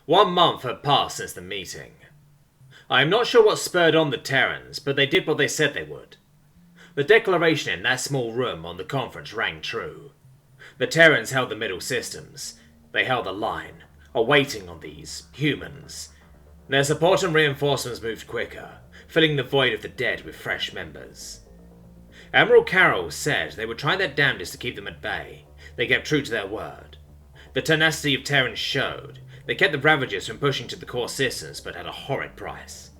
1 month had passed since the meeting. I am not sure what spurred on the Terrans, but they did what they said they would. The declaration in that small room on the conference rang true. The Terrans held the middle systems. They held the line, awaiting on these humans. Their support and reinforcements moved quicker, filling the void of the dead with fresh members. Admiral Carroll said they would try their damnedest to keep them at bay. They kept true to their word. The tenacity of Terrans showed. They kept the Ravagers from pushing to the core systems, but at a horrid price.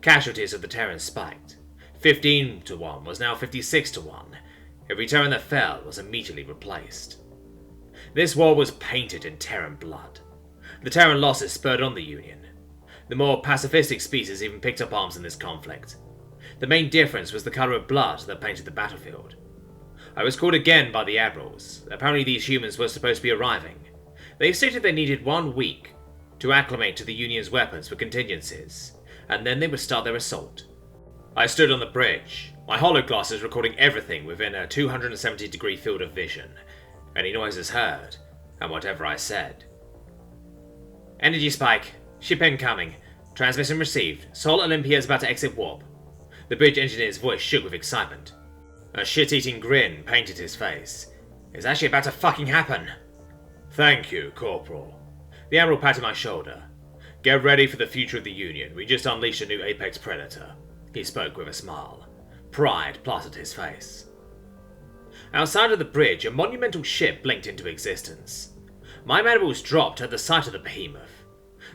Casualties of the Terrans spiked. 15 to 1 was now 56 to 1. Every Terran that fell was immediately replaced. This war was painted in Terran blood. The Terran losses spurred on the Union. The more pacifistic species even picked up arms in this conflict. The main difference was the colour of blood that painted the battlefield. I was called again by the admirals. Apparently these humans were supposed to be arriving. They stated they needed 1 week to acclimate to the Union's weapons for contingencies, and then they would start their assault. I stood on the bridge, my hologlasses recording everything within a 270-degree field of vision. Any noises heard, and whatever I said. Energy spike. Ship incoming. Transmission received. Sol Olympia is about to exit warp. The bridge engineer's voice shook with excitement. A shit-eating grin painted his face. It's actually about to fucking happen. Thank you, Corporal. The Admiral patted my shoulder. Get ready for the future of the Union. We just unleashed a new apex predator. He spoke with a smile. Pride plastered his face. Outside of the bridge, a monumental ship blinked into existence. My mandibles dropped at the sight of the behemoth.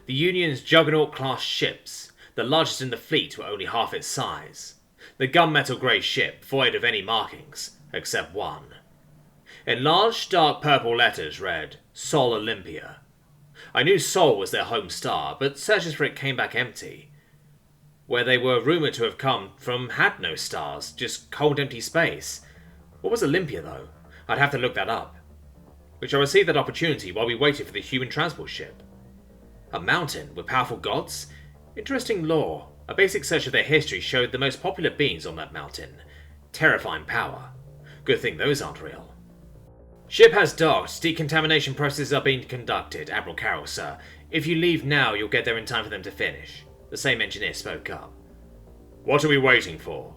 The Union's Juggernaut-class ships, the largest in the fleet, were only half its size. The gunmetal grey ship, void of any markings, except one. In large, dark purple letters read, Sol Olympia. I knew Sol was their home star, but searches for it came back empty. Where they were rumoured to have come from had no stars, just cold empty space. What was Olympia, though? I'd have to look that up. Which I received that opportunity while we waited for the human transport ship. A mountain with powerful gods? Interesting lore. A basic search of their history showed the most popular beings on that mountain. Terrifying power. Good thing those aren't real. Ship has docked. Decontamination processes are being conducted, Admiral Carroll, sir. If you leave now, you'll get there in time for them to finish. The same engineer spoke up. What are we waiting for?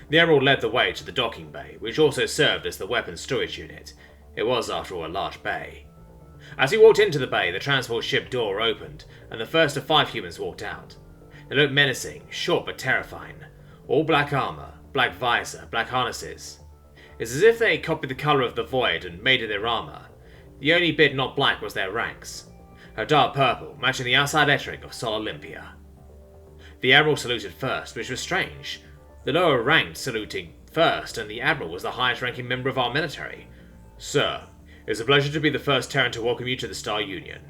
The Admiral led the way to the docking bay, which also served as the weapons storage unit. It was, after all, a large bay. As he walked into the bay, the transport ship door opened, and the first of 5 humans walked out. They looked menacing, short but terrifying. All black armour, black visor, black harnesses. It's as if they had copied the colour of the void and made it their armour. The only bit not black was their ranks. A dark purple, matching the outside lettering of Sol Olympia. The Admiral saluted first, which was strange. The lower ranked saluting first, and the Admiral was the highest ranking member of our military. Sir, it's a pleasure to be the first Terran to welcome you to the Star Union.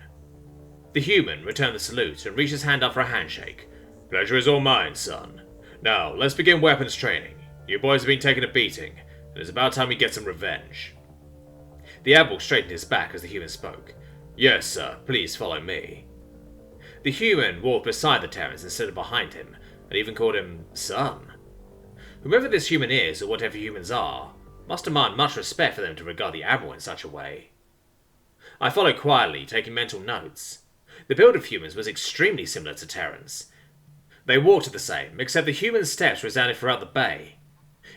The human returned the salute and reached his hand up for a handshake. Pleasure is all mine, son. Now, let's begin weapons training. You boys have been taking a beating, and it's about time we get some revenge. The Admiral straightened his back as the human spoke. Yes, sir, please follow me. The human walked beside the Terrans instead of behind him, and even called him son. Whoever this human is, or whatever humans are, must demand much respect for them to regard the Admiral in such a way. I followed quietly, taking mental notes. The build of humans was extremely similar to Terrans. They walked the same, except the human steps resounded throughout the bay.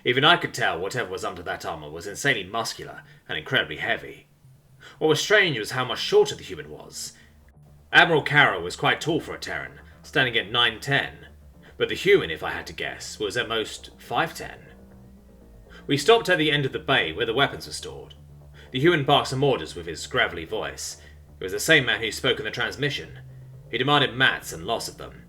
Even I could tell whatever was under that armour was insanely muscular and incredibly heavy. What was strange was how much shorter the human was. Admiral Carroll was quite tall for a Terran, standing at 9'10", but the human, if I had to guess, was at most 5'10". We stopped at the end of the bay where the weapons were stored. The human barked some orders with his gravelly voice. It was the same man who spoke in the transmission. He demanded mats and loss of them.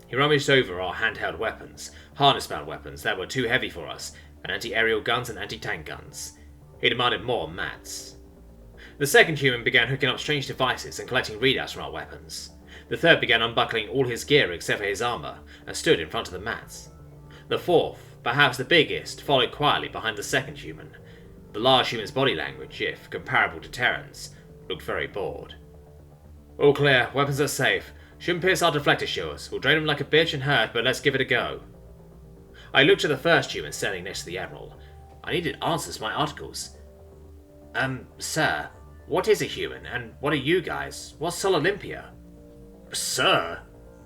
He rummaged over our handheld weapons, harness-bound weapons that were too heavy for us, and anti-aerial guns and anti-tank guns. He demanded more mats. The second human began hooking up strange devices and collecting readouts from our weapons. The third began unbuckling all his gear except for his armour, and stood in front of the mats. The fourth, perhaps the biggest, followed quietly behind the second human. The large human's body language, if comparable to Terran's, looked very bored. All clear, weapons are safe. Shouldn't pierce our deflector shores. We'll drain them like a bitch and hurt, but let's give it a go. I looked at the first human standing next to the Admiral. I needed answers to my articles. Sir, what is a human, and what are you guys? What's Sol Olympia? Sir?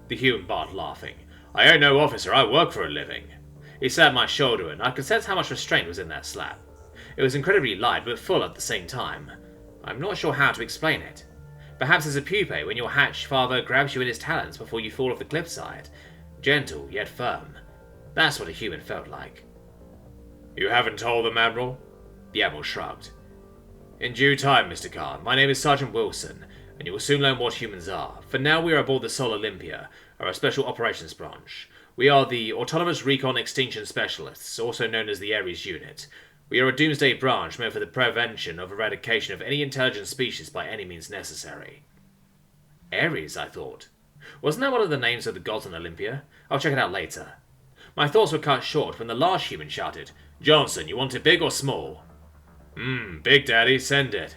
The human barked, laughing. I ain't no officer, I work for a living. He slapped my shoulder, and I could sense how much restraint was in that slap. It was incredibly light, but full at the same time. I'm not sure how to explain it. Perhaps as a pupae, when your hatch father grabs you in his talons before you fall off the cliffside. Gentle, yet firm. That's what a human felt like. You haven't told them, Admiral? The Admiral shrugged. In due time, Mr. Khan. My name is Sergeant Wilson, and you will soon learn what humans are. For now, we are aboard the Sol Olympia, our special operations branch. We are the Autonomous Recon Extinction Specialists, also known as the Ares Unit. We are a doomsday branch meant for the prevention of eradication of any intelligent species by any means necessary. Ares, I thought. Wasn't that one of the names of the gods on Olympia? I'll check it out later. My thoughts were cut short when the large human shouted, Johnson, you want it big or small? Big, Daddy, send it.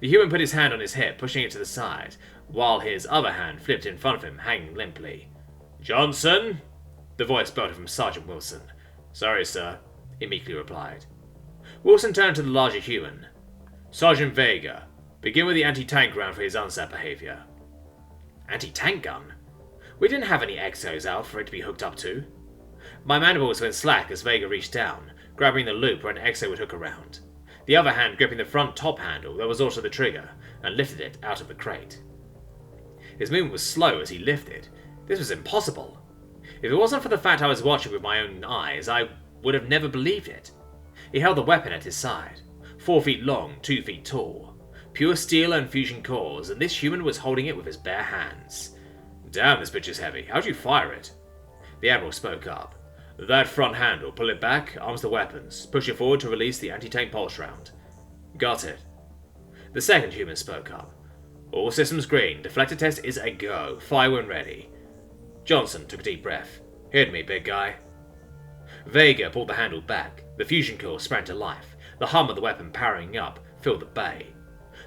The human put his hand on his hip, pushing it to the side, while his other hand flipped in front of him, hanging limply. Johnson? The voice spelled from Sergeant Wilson. Sorry, sir, he meekly replied. Wilson turned to the larger human. Sergeant Vega, begin with the anti-tank round for his unset behaviour. Anti-tank gun? We didn't have any exos out for it to be hooked up to. My mandibles went slack as Vega reached down, grabbing the loop where an exo would hook around, the other hand gripping the front top handle that was also the trigger, and lifted it out of the crate. His movement was slow as he lifted. This was impossible. If it wasn't for the fact I was watching with my own eyes, I would have never believed it. He held the weapon at his side, 4 feet long, 2 feet tall. Pure steel and fusion cores, and this human was holding it with his bare hands. Damn, this bitch is heavy. How'd you fire it? The Admiral spoke up. That front handle, pull it back, arms the weapons. Push it forward to release the anti-tank pulse round. Got it. The second human spoke up. All systems green. Deflector test is a go. Fire when ready. Johnson took a deep breath. Hit me, big guy. Vega pulled the handle back. The fusion core sprang to life. The hum of the weapon powering up filled the bay.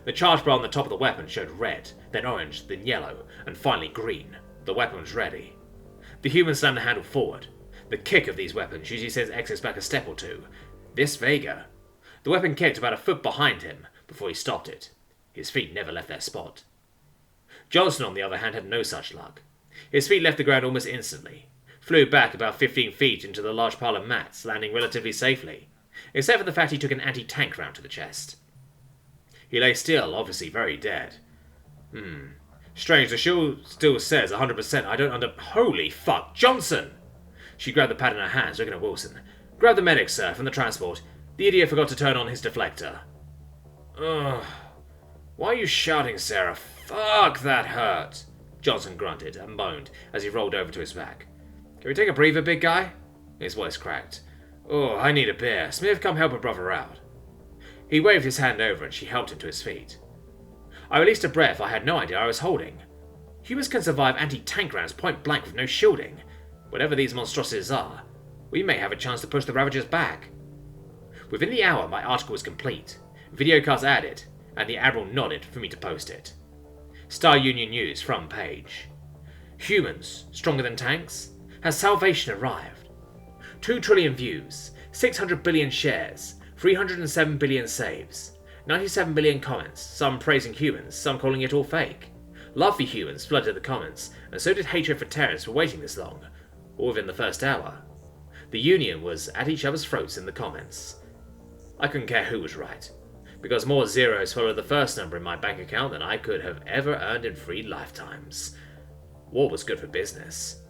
The charge bar on the top of the weapon showed red, then orange, then yellow, and finally green. The weapon was ready. The human slammed the handle forward. The kick of these weapons usually sends exos back a step or two. This Vega. The weapon kicked about a foot behind him before he stopped it. His feet never left their spot. Johnson, on the other hand, had no such luck. His feet left the ground almost instantly, flew back about 15 feet into the large pile of mats, landing relatively safely, except for the fact he took an anti-tank round to the chest. He lay still, obviously very dead. Strange, the shield still says 100%. Holy fuck, Johnson! She grabbed the pad in her hands, looking at Wilson. Grab the medic, sir, from the transport. The idiot forgot to turn on his deflector. Ugh. Why are you shouting, Sarah? Fuck, that hurt. Johnson grunted and moaned as he rolled over to his back. Can we take a breather, big guy? His voice cracked. Oh, I need a beer. Smith, come help a brother out. He waved his hand over and she helped him to his feet. I released a breath I had no idea I was holding. Humans can survive anti-tank rounds point blank with no shielding. Whatever these monstrosities are, we may have a chance to push the Ravagers back. Within the hour, my article was complete, video cards added, and the Admiral nodded for me to post it. Star Union News front page. Humans, stronger than tanks? Has salvation arrived? 2 trillion views, 600 billion shares, 307 billion saves, 97 billion comments, some praising humans, some calling it all fake. Love for humans flooded the comments, and so did hatred for terrorists for waiting this long, all within the first hour. The Union was at each other's throats in the comments. I couldn't care who was right, because more zeros followed the first number in my bank account than I could have ever earned in 3 lifetimes. War was good for business.